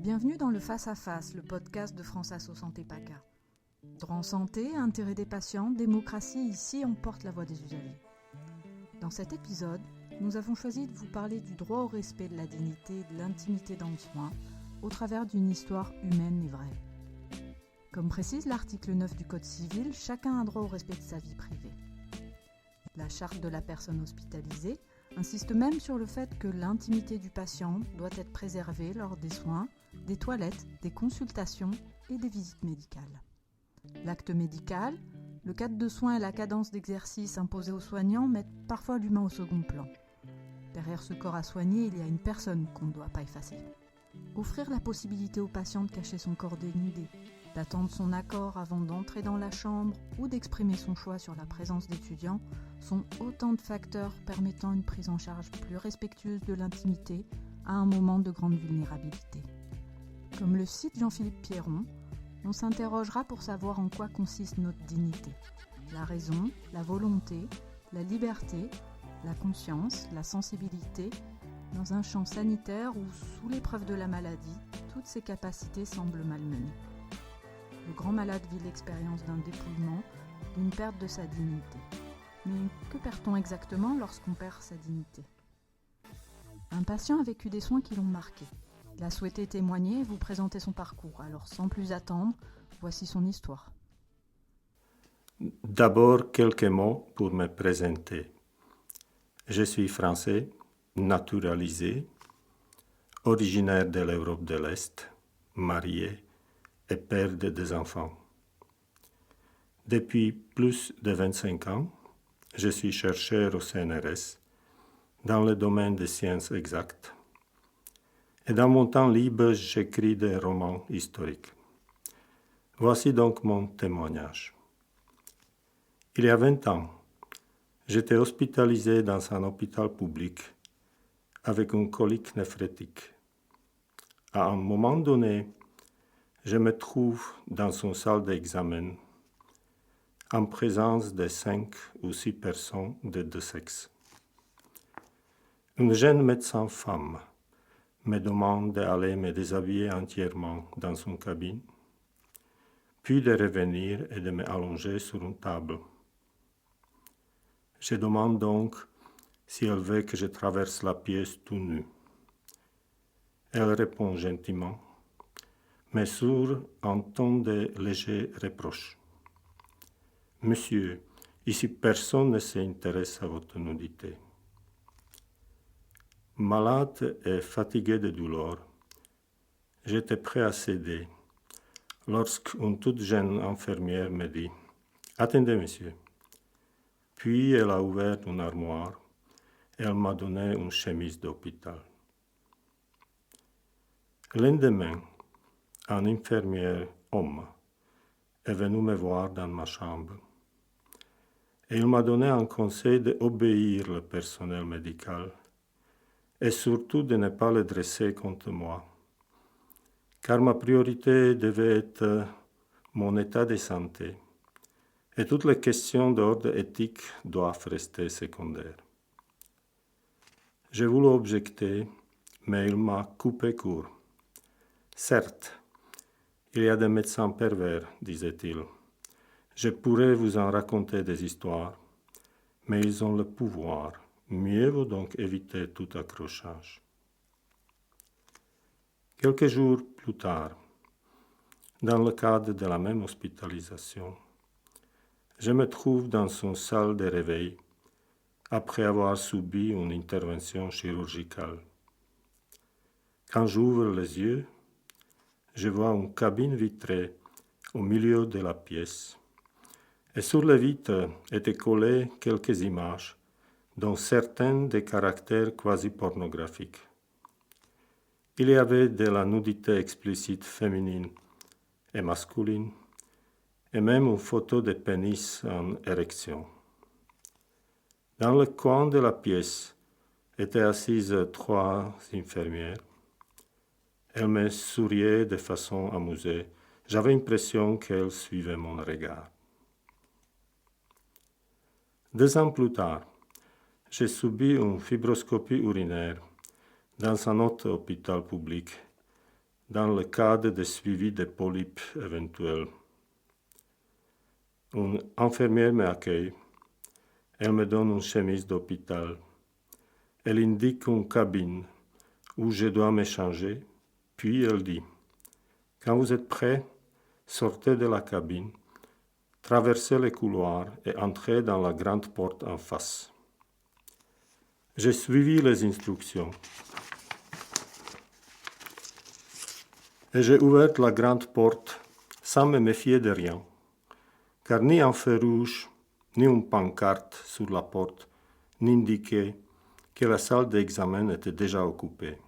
Bienvenue dans le Face à Face, le podcast de France Asso Santé PACA. Droit en santé, intérêt des patients, démocratie, ici on porte la voix des usagers. Dans cet épisode, nous avons choisi de vous parler du droit au respect de la dignité et de l'intimité dans le soin, au travers d'une histoire humaine et vraie. Comme précise l'article 9 du Code civil, chacun a droit au respect de sa vie privée. La charte de la personne hospitalisée insiste même sur le fait que l'intimité du patient doit être préservée lors des soins, des toilettes, des consultations et des visites médicales. L'acte médical, le cadre de soins et la cadence d'exercice imposés aux soignants mettent parfois l'humain au second plan. Derrière ce corps à soigner, il y a une personne qu'on ne doit pas effacer. Offrir la possibilité au patient de cacher son corps dénudé, d'attendre son accord avant d'entrer dans la chambre ou d'exprimer son choix sur la présence d'étudiants sont autant de facteurs permettant une prise en charge plus respectueuse de l'intimité à un moment de grande vulnérabilité. Comme le cite Jean-Philippe Pierron, on s'interrogera pour savoir en quoi consiste notre dignité. La raison, la volonté, la liberté, la conscience, la sensibilité, dans un champ sanitaire où, sous l'épreuve de la maladie, toutes ces capacités semblent malmenées. Le grand malade vit l'expérience d'un dépouillement, d'une perte de sa dignité. Mais que perd-on exactement lorsqu'on perd sa dignité ? Un patient a vécu des soins qui l'ont marqué. Il a souhaité témoigner et vous présenter son parcours. Alors sans plus attendre, voici son histoire. D'abord, quelques mots pour me présenter. Je suis français, naturalisé, originaire de l'Europe de l'Est, marié et père de 2 enfants. Depuis plus de 25 ans, je suis chercheur au CNRS dans le domaine des sciences exactes. Et dans mon temps libre, j'écris des romans historiques. Voici donc mon témoignage. Il y a 20 ans, j'étais hospitalisé dans un hôpital public avec une colique néphrétique. À un moment donné, je me trouve dans une salle d'examen en présence de 5 ou 6 personnes de 2 sexes. Une jeune médecin femme me demande d'aller me déshabiller entièrement dans son cabine, puis de revenir et de me allonger sur une table. Je demande donc si elle veut que je traverse la pièce tout nu. Elle répond gentiment, mais sur un ton de léger reproche. « Monsieur, ici personne ne s'intéresse à votre nudité. » Malade et fatigué de douleur, j'étais prêt à céder lorsqu'une toute jeune infirmière me dit « Attendez, monsieur ». Puis elle a ouvert une armoire et elle m'a donné une chemise d'hôpital. Le lendemain, un infirmier homme est venu me voir dans ma chambre et il m'a donné un conseil d'obéir le personnel médical et surtout de ne pas le dresser contre moi, car ma priorité devait être mon état de santé et toutes les questions d'ordre éthique doivent rester secondaires. J'ai voulu objecter, mais il m'a coupé court. Certes, il y a des médecins pervers, disait-il. Je pourrais vous en raconter des histoires, mais ils ont le pouvoir. Mieux vaut donc éviter tout accrochage. Quelques jours plus tard, dans le cadre de la même hospitalisation, je me trouve dans une salle de réveil après avoir subi une intervention chirurgicale. Quand j'ouvre les yeux, je vois une cabine vitrée au milieu de la pièce et sur les vitres étaient collées quelques images dont certaines des caractères quasi pornographiques. Il y avait de la nudité explicite féminine et masculine, et même une photo de pénis en érection. Dans le coin de la pièce étaient assises 3 infirmières. Elles me souriaient de façon amusée. J'avais l'impression qu'elles suivaient mon regard. 2 ans plus tard, j'ai subi une fibroscopie urinaire dans un autre hôpital public, dans le cadre de suivi des polypes éventuels. Une infirmière m'accueille. Elle me donne une chemise d'hôpital. Elle indique une cabine où je dois me changer, puis elle dit « Quand vous êtes prêt, sortez de la cabine, traversez les couloirs et entrez dans la grande porte en face. » J'ai suivi les instructions et j'ai ouvert la grande porte sans me méfier de rien, car ni un feu rouge, ni une pancarte sur la porte n'indiquait que la salle d'examen était déjà occupée.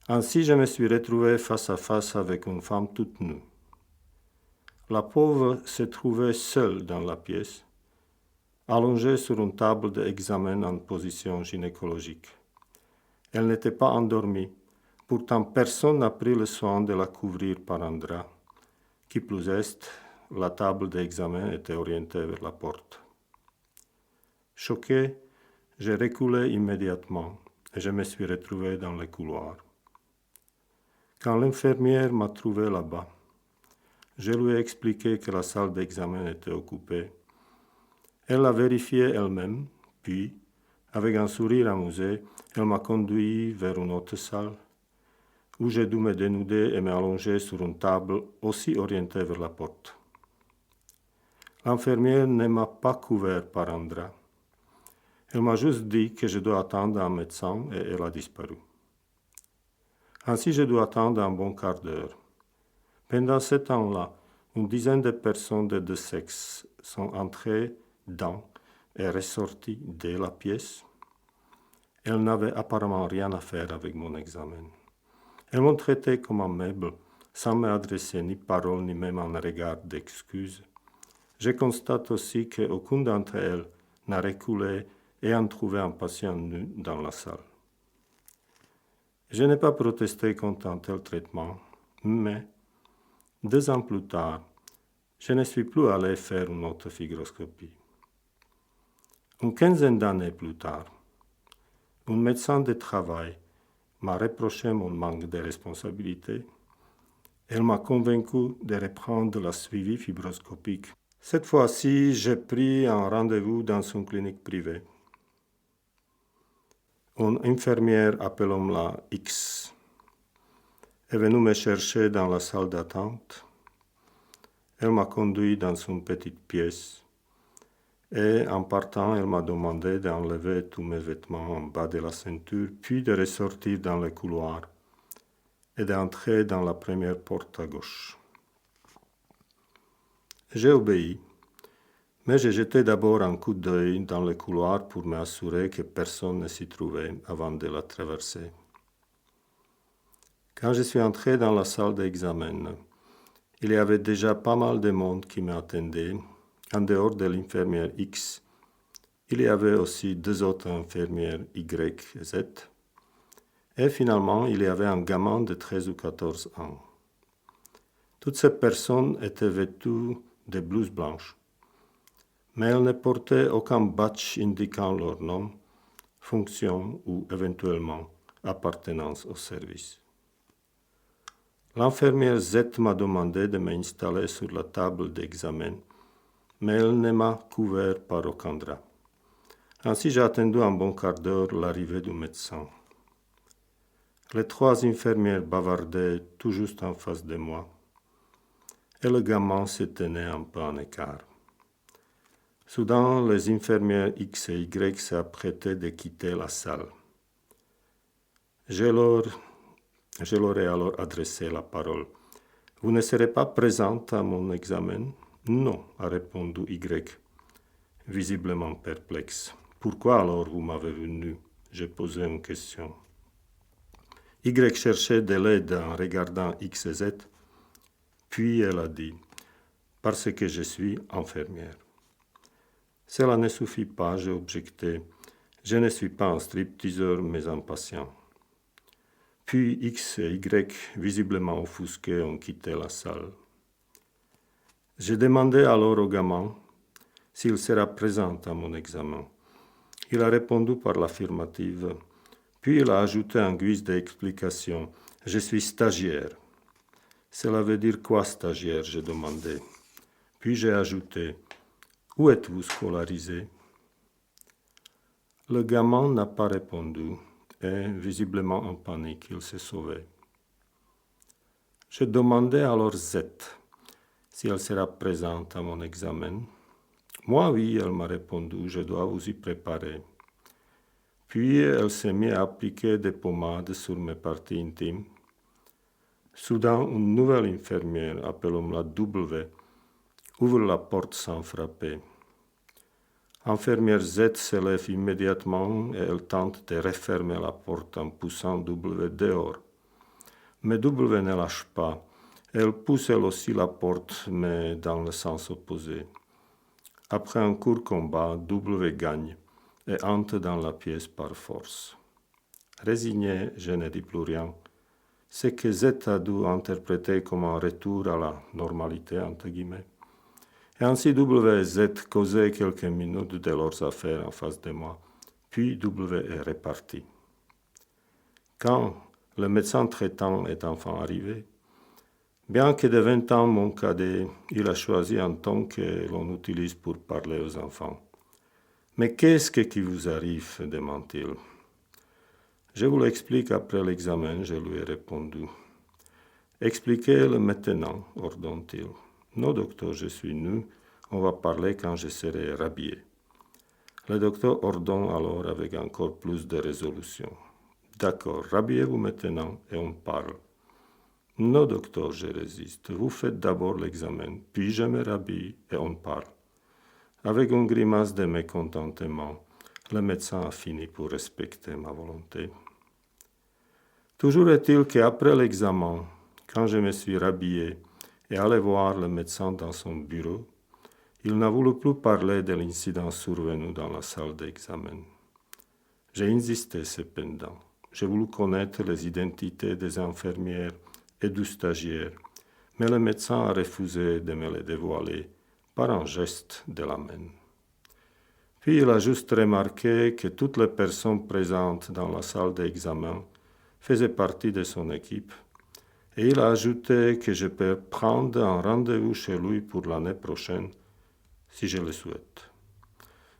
Ainsi, je me suis retrouvé face à face avec une femme toute nue. La pauvre se trouvait seule dans la pièce, allongée sur une table d'examen en position gynécologique. Elle n'était pas endormie, pourtant personne n'a pris le soin de la couvrir par un drap. Qui plus est, la table d'examen était orientée vers la porte. Choqué, j'ai reculé immédiatement et je me suis retrouvé dans le couloir. Quand l'infirmière m'a trouvé là-bas, je lui ai expliqué que la salle d'examen était occupée. Elle l'a vérifié elle-même, puis, avec un sourire amusé, elle m'a conduit vers une autre salle, où j'ai dû me dénuder et m'allonger sur une table aussi orientée vers la porte. L'infirmière ne m'a pas couvert par un drap. Elle m'a juste dit que je dois attendre un médecin et elle a disparu. Ainsi, je dois attendre un bon quart d'heure. Pendant ce temps-là, une dizaine de personnes de deux sexes sont entrées dans et ressorties de la pièce. Elles n'avaient apparemment rien à faire avec mon examen. Elles m'ont traité comme un meuble, sans m'adresser ni parole ni même un regard d'excuse. Je constate aussi qu'aucune d'entre elles n'a reculé ayant trouvé un patient nu dans la salle. Je n'ai pas protesté contre un tel traitement, mais 2 ans plus tard, je ne suis plus allé faire une autre fibroscopie. Une quinzaine d'années plus tard, un médecin de travail m'a reproché mon manque de responsabilité. Elle m'a convaincu de reprendre le suivi fibroscopique. Cette fois-ci, j'ai pris un rendez-vous dans une clinique privée. Une infirmière, appelons-la X, est venue me chercher dans la salle d'attente. Elle m'a conduit dans une petite pièce et en partant, elle m'a demandé d'enlever tous mes vêtements en bas de la ceinture, puis de ressortir dans le couloir et d'entrer dans la première porte à gauche. J'ai obéi, mais j'ai jeté d'abord un coup d'œil dans le couloir pour m'assurer que personne ne s'y trouvait avant de la traverser. Quand je suis entré dans la salle d'examen, il y avait déjà pas mal de monde qui m'attendait. En dehors de l'infirmière X, il y avait aussi 2 autres infirmières Y et Z. Et finalement, il y avait un gamin de 13 ou 14 ans. Toutes ces personnes étaient vêtues de blouses blanches, mais elles ne portaient aucun badge indiquant leur nom, fonction ou éventuellement appartenance au service. L'infirmière Z m'a demandé de m'installer sur la table d'examen, mais elle ne m'a couvert par aucun drap. Ainsi, j'ai attendu un bon quart d'heure l'arrivée du médecin. Les 3 infirmières bavardaient tout juste en face de moi, et le gamin se tenait un peu en écart. Soudain, les infirmières X et Y s'apprêtaient de quitter la salle. Je leur ai alors adressé la parole. « Vous ne serez pas présente à mon examen ?»« Non, a répondu Y, visiblement perplexe. « Pourquoi alors vous m'avez venu ?» J'ai posé une question. Y cherchait de l'aide en regardant X et Z, puis elle a dit « Parce que je suis infirmière. » Cela ne suffit pas, j'ai objecté. Je ne suis pas un stripteaseur, mais un patient. Puis X et Y, visiblement offusqués, ont quitté la salle. J'ai demandé alors au gamin s'il sera présent à mon examen. Il a répondu par l'affirmative, puis il a ajouté en guise d'explication Je suis stagiaire. Cela veut dire quoi, stagiaire, j'ai demandé. Puis j'ai ajouté, où êtes-vous scolarisé? Le gamin n'a pas répondu et, visiblement en panique, il s'est sauvé. Je demandai alors Z si elle sera présente à mon examen. Moi, oui, elle m'a répondu, je dois vous y préparer. Puis elle s'est mise à appliquer des pommades sur mes parties intimes. Soudain, une nouvelle infirmière, appelons-la W, ouvre la porte sans frapper. Infirmière Z se lève immédiatement et elle tente de refermer la porte en poussant W dehors. Mais W ne lâche pas. Elle pousse elle aussi la porte, mais dans le sens opposé. Après un court combat, W gagne et entre dans la pièce par force. Résigné, je ne dis plus rien. Ce que Z a dû interpréter comme un retour à la normalité, entre guillemets. Et ainsi W et Z causaient quelques minutes de leurs affaires en face de moi, puis W est reparti. Quand le médecin traitant est enfin arrivé, bien que de 20 ans mon cadet, il a choisi un ton que l'on utilise pour parler aux enfants. « Mais qu'est-ce qui vous arrive ?» demande-t-il. Je vous l'explique après l'examen, je lui ai répondu. « Expliquez-le maintenant, ordonne-t-il. Non, docteur, je suis nu, on va parler quand je serai rhabillé. » Le docteur ordonne alors avec encore plus de résolution. « D'accord, rhabillez-vous maintenant et on parle. » Non, docteur, je résiste. Vous faites d'abord l'examen, puis je me rhabille et on parle. Avec une grimace de mécontentement, le médecin a fini pour respecter ma volonté. Toujours est-il qu'après l'examen, quand je me suis rhabillé et allé voir le médecin dans son bureau, il n'a voulu plus parler de l'incident survenu dans la salle d'examen. J'ai insisté cependant. J'ai voulu connaître les identités des infirmières et du stagiaire, mais le médecin a refusé de me les dévoiler par un geste de la main. Puis il a juste remarqué que toutes les personnes présentes dans la salle d'examen faisaient partie de son équipe, et il a ajouté que je peux prendre un rendez-vous chez lui pour l'année prochaine, si je le souhaite.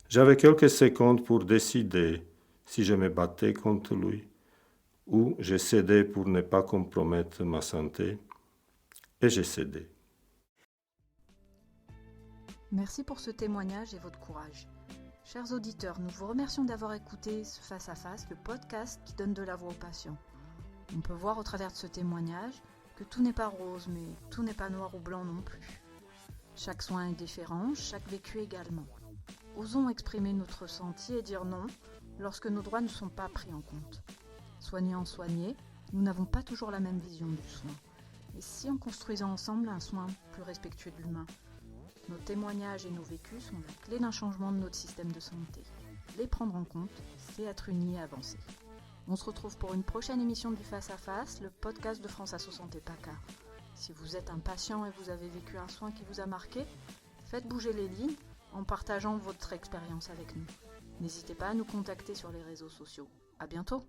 J'avais quelques secondes pour décider si je me battais contre lui ou je cédais pour ne pas compromettre ma santé, et j'ai cédé. Merci pour ce témoignage et votre courage. Chers auditeurs, nous vous remercions d'avoir écouté ce Face à Face, le podcast qui donne de la voix aux patients. On peut voir au travers de ce témoignage que tout n'est pas rose, mais tout n'est pas noir ou blanc non plus. Chaque soin est différent, chaque vécu également. Osons exprimer notre ressenti et dire non lorsque nos droits ne sont pas pris en compte. Soignants, soignés, nous n'avons pas toujours la même vision du soin. Et si en construisant ensemble un soin plus respectueux de l'humain, nos témoignages et nos vécus sont la clé d'un changement de notre système de santé. Les prendre en compte, c'est être unis et avancer. On se retrouve pour une prochaine émission du Face à Face, le podcast de France Asso Santé PACA. Si vous êtes un patient et vous avez vécu un soin qui vous a marqué, faites bouger les lignes en partageant votre expérience avec nous. N'hésitez pas à nous contacter sur les réseaux sociaux. À bientôt!